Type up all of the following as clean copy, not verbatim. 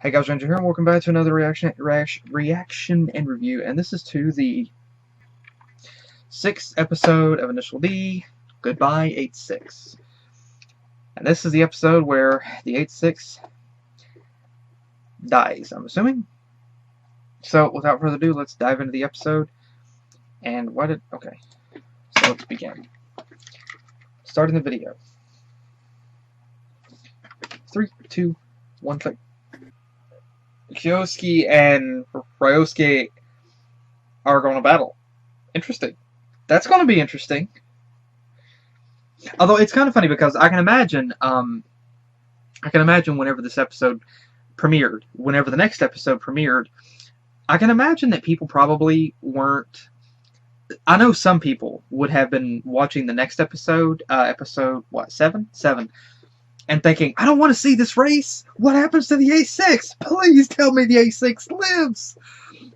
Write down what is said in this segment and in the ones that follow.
Hey guys, Ranger here, and welcome back to another reaction and review. And this is to the 6th episode of Initial D, Goodbye 8-6. And this is the episode where the 8-6 dies, I'm assuming. So, without further ado, let's dive into the episode. And okay, so let's begin. Starting the video. 3, 2, 1, click. Kyosuke and Ryosuke are going to battle. Interesting. That's going to be interesting. Although it's kind of funny because I can imagine whenever this episode premiered, whenever the next episode premiered, I can imagine that people probably weren't. I know some people would have been watching the next episode, episode what, 7, and thinking, I don't want to see this race. What happens to the 8-6? Please tell me the 8-6 lives.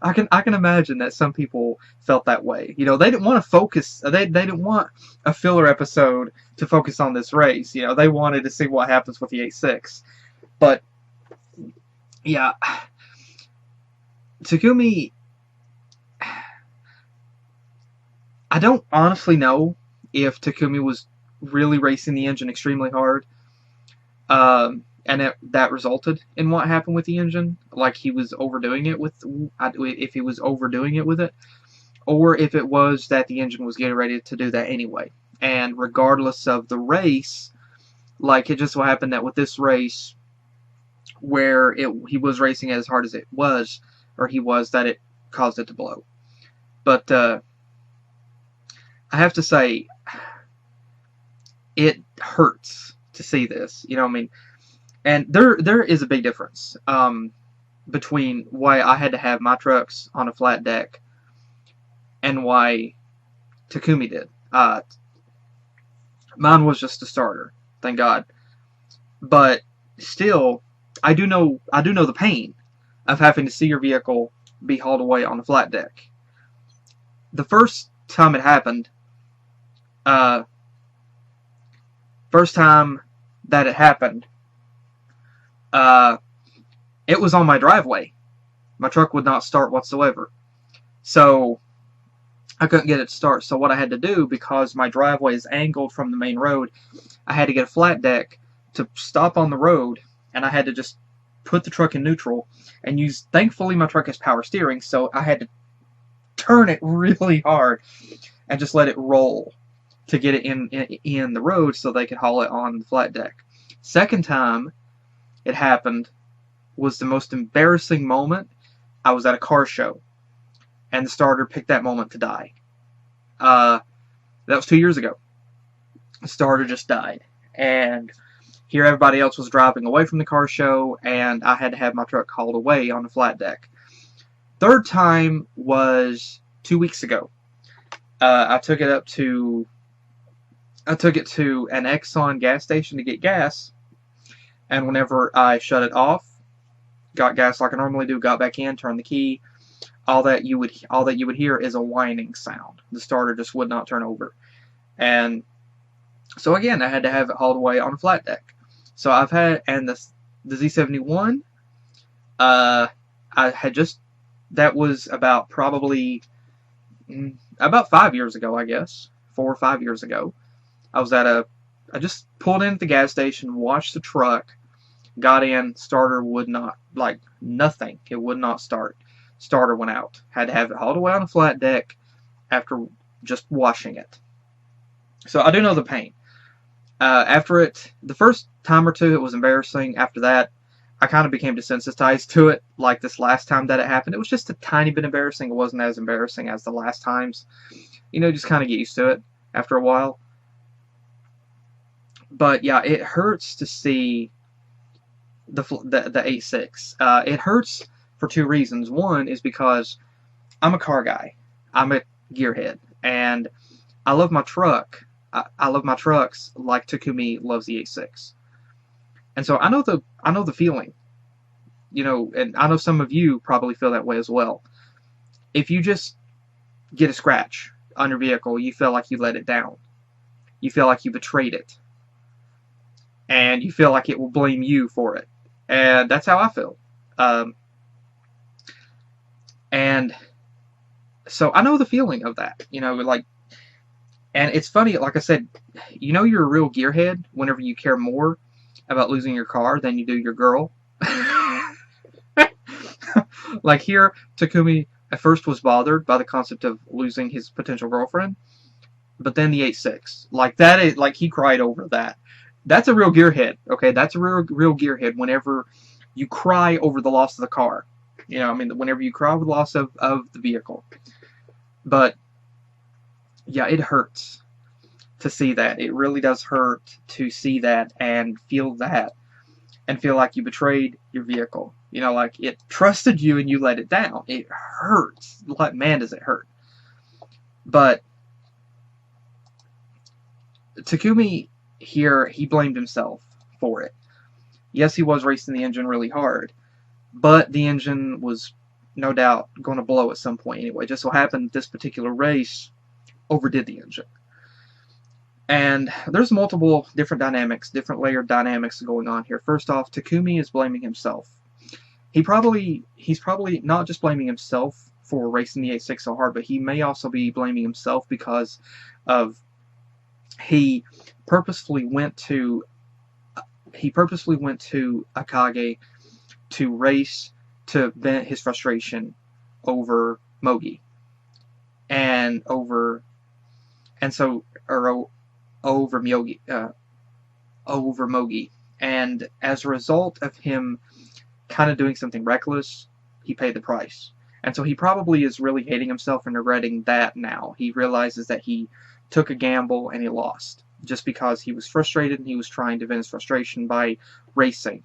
I can imagine that some people felt that way. You know, they didn't want to focus. They didn't want a filler episode to focus on this race. You know, they wanted to see what happens with the 8-6. But yeah, Takumi. I don't honestly know if Takumi was really racing the engine extremely hard. And that resulted in what happened with the engine, like he was overdoing it with, if he was overdoing it with it, or if it was that the engine was getting ready to do that anyway. And regardless of the race, like it just so happened that with this race, where he was racing as hard as it was, that it caused it to blow. But I have to say, it hurts to see this. You know what I mean? And there is a big difference between why I had to have my trucks on a flat deck and why Takumi did. Mine was just a starter, thank God. But still, I do know the pain of having to see your vehicle be hauled away on a flat deck. The first time it happened, it was on my driveway. My truck would not start whatsoever. So I couldn't get it to start. So what I had to do, because my driveway is angled from the main road, I had to get a flat deck to stop on the road, and I had to just put the truck in neutral and use, thankfully my truck has power steering, so I had to turn it really hard and just let it roll to get it in the road so they could haul it on the flat deck. Second time it happened was the most embarrassing moment. I was at a car show, and the starter picked that moment to die. That was 2 years ago. The starter just died, and here everybody else was driving away from the car show, and I had to have my truck hauled away on the flat deck. Third time was 2 weeks ago. I took it to an Exxon gas station to get gas, and whenever I shut it off, got gas like I normally do, got back in, turned the key, all that you would hear is a whining sound. The starter just would not turn over. And so again, I had to have it hauled away on a flat deck. So I've had, and the Z71, I had just, that was about probably about 5 years ago, I guess, 4 or 5 years ago. I just pulled in at the gas station, watched the truck, got in, starter would not, like nothing, it would not start. Starter went out. Had to have it hauled away on a flat deck after just washing it. So I do know the pain. After it, the first time or two, it was embarrassing. After that, I kind of became desensitized to it, like this last time that it happened. It was just a tiny bit embarrassing. It wasn't as embarrassing as the last times. You know, just kind of get used to it after a while. But yeah, it hurts to see the 8-6. It hurts for two reasons. One is because I'm a car guy. I'm a gearhead, and I love my truck. I love my trucks like Takumi loves the 8-6. And so I know the feeling. You know, and I know some of you probably feel that way as well. If you just get a scratch on your vehicle, you feel like you let it down. You feel like you betrayed it. And you feel like it will blame you for it. And that's how I feel. Um, and so I know the feeling of that, like, and it's funny, like I said, you're a real gearhead whenever you care more about losing your car than you do your girl. Like here, Takumi at first was bothered by the concept of losing his potential girlfriend, but then the 8.6, like that is like he cried over that. That's a real gearhead, okay? That's a real gearhead. Whenever you cry over the loss of the car, whenever you cry over the loss of the vehicle. But yeah, it hurts to see that. It really does hurt to see that and feel like you betrayed your vehicle. Like it trusted you and you let it down. It hurts. Like, man, does it hurt. But Takumi here, he blamed himself for it. Yes, he was racing the engine really hard, but the engine was no doubt going to blow at some point anyway. Just so happened this particular race overdid the engine. And there's multiple different dynamics, different layered dynamics going on here. First off, Takumi is blaming himself. He's probably not just blaming himself for racing the 8.6 so hard, but he may also be blaming himself because of he purposefully went to Akage to race to vent his frustration over Mogi over Mogi, and as a result of him kind of doing something reckless, he paid the price. And so he probably is really hating himself and regretting that now. He realizes that he took a gamble and he lost just because he was frustrated and he was trying to vent his frustration by racing.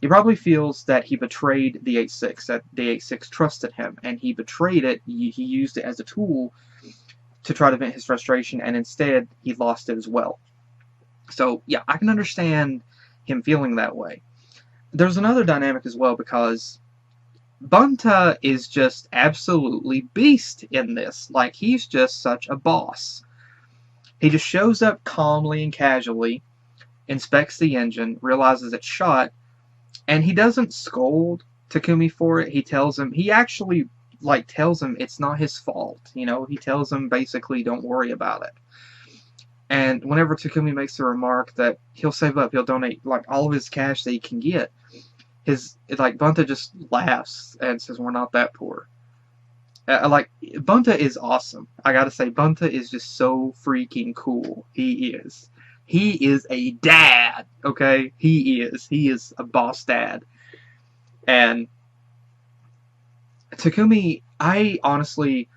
He probably feels that he betrayed the 8.6, that the 8.6 trusted him, and he betrayed it. He used it as a tool to try to vent his frustration, and instead he lost it as well. So yeah, I can understand him feeling that way. There's another dynamic as well, because Bunta is just absolutely beast in this. Like, he's just such a boss. He just shows up calmly and casually, inspects the engine, realizes it's shot, and he doesn't scold Takumi for it. He actually tells him it's not his fault. He tells him basically, don't worry about it. And whenever Takumi makes the remark that he'll save up, he'll donate all of his cash that he can get, Bunta just laughs and says, "We're not that poor." Bunta is awesome. I gotta say, Bunta is just so freaking cool. He is. He is a dad, okay? He is a boss dad. And Takumi, I honestly,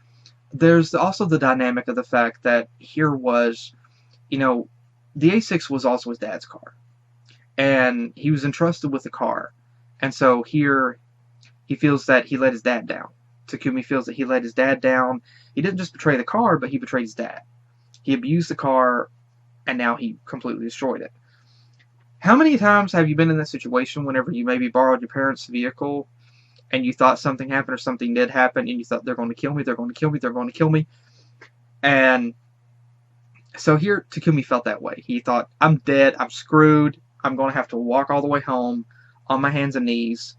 there's also the dynamic of the fact that here was, the 8.6 was also his dad's car. And he was entrusted with the car. And so here, he feels that he let his dad down. Takumi feels that he let his dad down. He didn't just betray the car, but he betrayed his dad. He abused the car, and now he completely destroyed it. How many times have you been in this situation whenever you maybe borrowed your parents' vehicle and you thought something happened or something did happen and you thought, they're going to kill me, they're going to kill me, they're going to kill me? And so here, Takumi felt that way. He thought, I'm dead, I'm screwed, I'm going to have to walk all the way home on my hands and knees.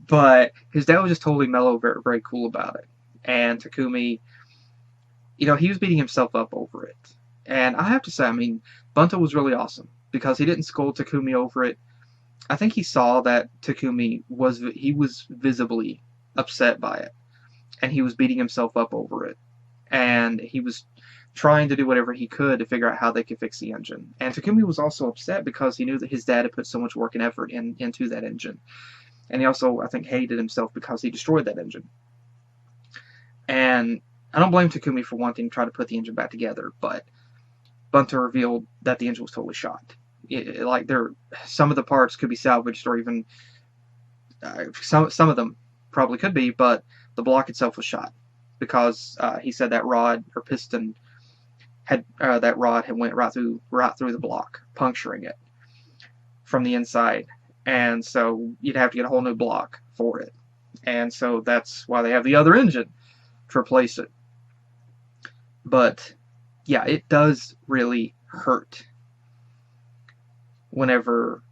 But his dad was just totally mellow, very, very cool about it. And Takumi, he was beating himself up over it. And I have to say, Bunta was really awesome because he didn't scold Takumi over it. I think he saw that Takumi was visibly upset by it, and he was beating himself up over it. And he was trying to do whatever he could to figure out how they could fix the engine. And Takumi was also upset because he knew that his dad had put so much work and effort into that engine. And he also, I think, hated himself because he destroyed that engine. And I don't blame Takumi for wanting to try to put the engine back together, but Bunta revealed that the engine was totally shot. Some of the parts could be salvaged, or even some of them probably could be, but the block itself was shot because he said that rod or piston had went right through the block, puncturing it from the inside. And so you'd have to get a whole new block for it. And so that's why they have the other engine to replace it. But yeah, it does really hurt whenever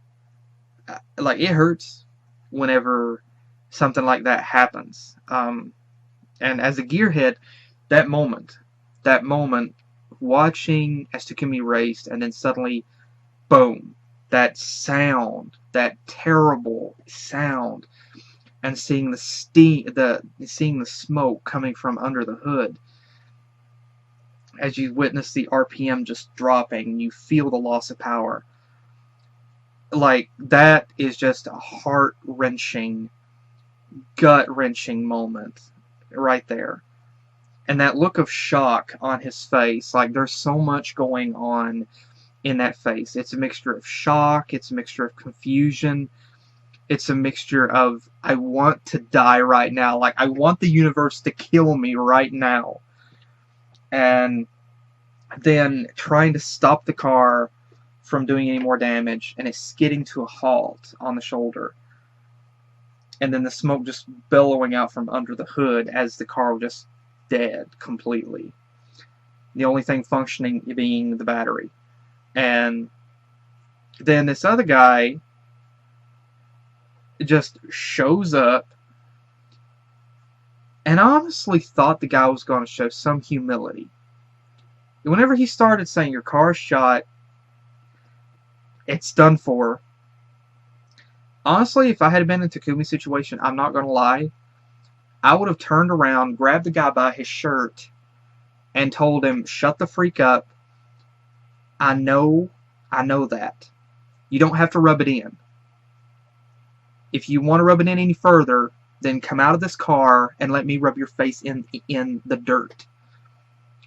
like, it hurts whenever something like that happens. And as a gearhead, that moment, watching as Takumi raced, and then suddenly, boom, that sound, that terrible sound, and seeing seeing the smoke coming from under the hood, as you witness the RPM just dropping, you feel the loss of power. Like, that is just a heart-wrenching, gut-wrenching moment right there. And that look of shock on his face, like, there's so much going on in that face. It's a mixture of shock, it's a mixture of confusion, it's a mixture of, I want to die right now, like, I want the universe to kill me right now. And then trying to stop the car from doing any more damage, and it's skidding to a halt on the shoulder. And then the smoke just billowing out from under the hood as the car was just dead completely. The only thing functioning being the battery. And then this other guy just shows up, and I honestly thought the guy was going to show some humility. Whenever he started saying, your car's shot, it's done for. Honestly, if I had been in Takumi's situation, I'm not going to lie, I would have turned around, grabbed the guy by his shirt, and told him, shut the freak up. I know that. You don't have to rub it in. If you want to rub it in any further, then come out of this car and let me rub your face in the dirt.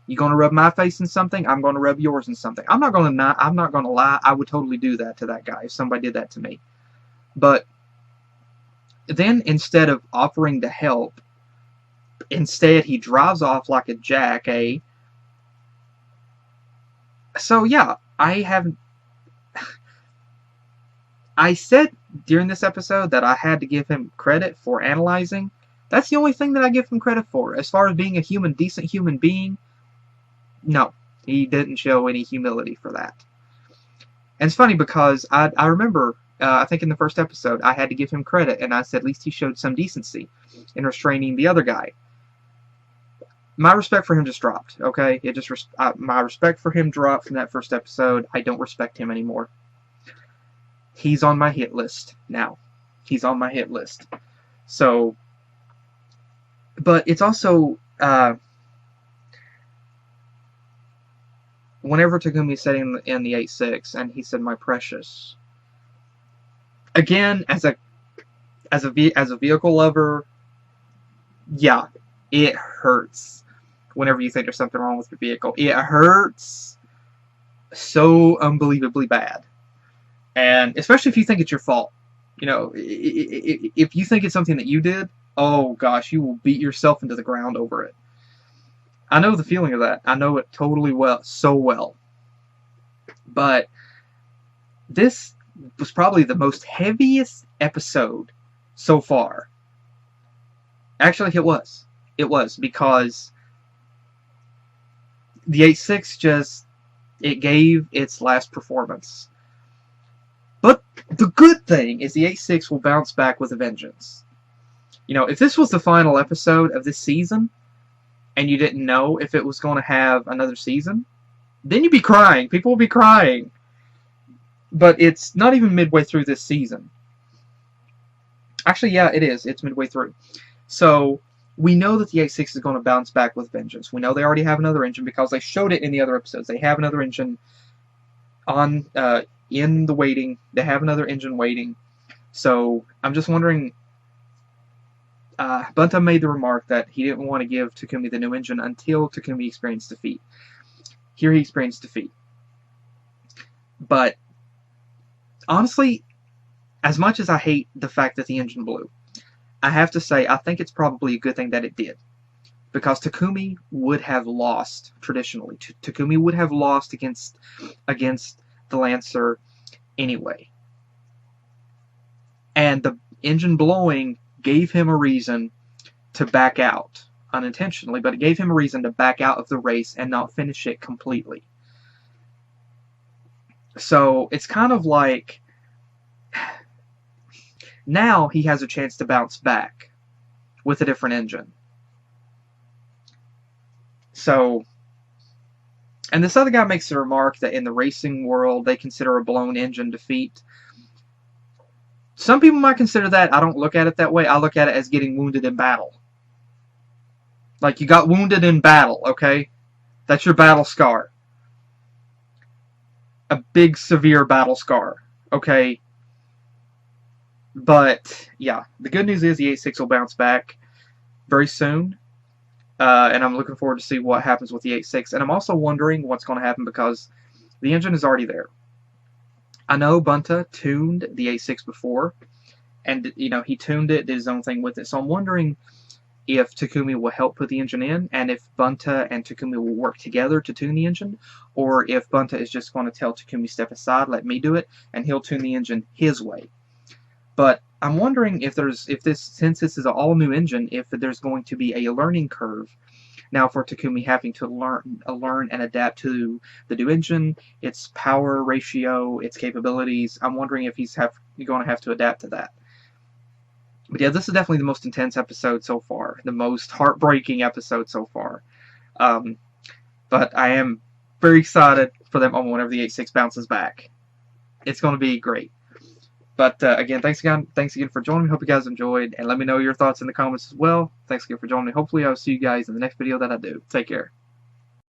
You going to rub my face in something? I'm going to rub yours in something. I'm not going to lie. I would totally do that to that guy if somebody did that to me. But then, instead of offering to help, instead he drives off like a jack, eh? So yeah, I said during this episode that I had to give him credit for analyzing. That's the only thing that I give him credit for. As far as being a decent human being, no, he didn't show any humility for that. And it's funny because I remember, I think in the first episode, I had to give him credit, and I said at least he showed some decency in restraining the other guy. My respect for him just dropped, okay? My respect for him dropped from that first episode. I don't respect him anymore. He's on my hit list now. He's on my hit list. So, but it's also, whenever Takumi said in the 8.6, and he said, my precious. Again, as a vehicle lover, yeah, it hurts whenever you think there's something wrong with your vehicle. It hurts so unbelievably bad. And especially if you think it's your fault. You know, if you think it's something that you did, oh gosh, you will beat yourself into the ground over it. I know the feeling of that. I know it totally so well. But this was probably the most heaviest episode so far. Actually, it was. It was, because the 8.6 it gave its last performance. But the good thing is the 8.6 will bounce back with a vengeance. You know, if this was the final episode of this season, and you didn't know if it was going to have another season, then you'd be crying. People will be crying. But it's not even midway through this season. Actually, yeah, it is. It's midway through. So, we know that the 8.6 is going to bounce back with vengeance. We know they already have another engine because they showed it in the other episodes. They have another engine on in the waiting. They have another engine waiting. So, I'm just wondering, Bunta made the remark that he didn't want to give Takumi the new engine until Takumi experienced defeat. Here he experienced defeat. But, honestly, as much as I hate the fact that the engine blew, I have to say I think it's probably a good thing that it did. Because Takumi would have lost, traditionally. Takumi would have lost against the Lancer anyway. And the engine blowing gave him a reason to back out. Unintentionally, but it gave him a reason to back out of the race and not finish it completely. So, it's kind of like, Now he has a chance to bounce back with a different engine. So, and this other guy makes a remark that in the racing world, they consider a blown engine defeat. Some people might consider that. I don't look at it that way. I look at it as getting wounded in battle. Like, you got wounded in battle, okay? That's your battle scar. A big, severe battle scar, okay? But, yeah, the good news is the 86 will bounce back very soon. And I'm looking forward to see what happens with the 86. And I'm also wondering what's going to happen because the engine is already there. I know Bunta tuned the 86 before, and he tuned it, did his own thing with it. So I'm wondering if Takumi will help put the engine in, and if Bunta and Takumi will work together to tune the engine, or if Bunta is just going to tell Takumi, step aside, let me do it, and he'll tune the engine his way. But I'm wondering if since this is an all-new engine, if there's going to be a learning curve now for Takumi having to learn and adapt to the new engine, its power ratio, its capabilities. I'm wondering if he's going to have to adapt to that. But yeah, this is definitely the most intense episode so far, the most heartbreaking episode so far. But I am very excited for them whenever the 86 bounces back. It's going to be great. But again, thanks again for joining me. Hope you guys enjoyed, and let me know your thoughts in the comments as well. Thanks again for joining me. Hopefully, I'll see you guys in the next video that I do. Take care.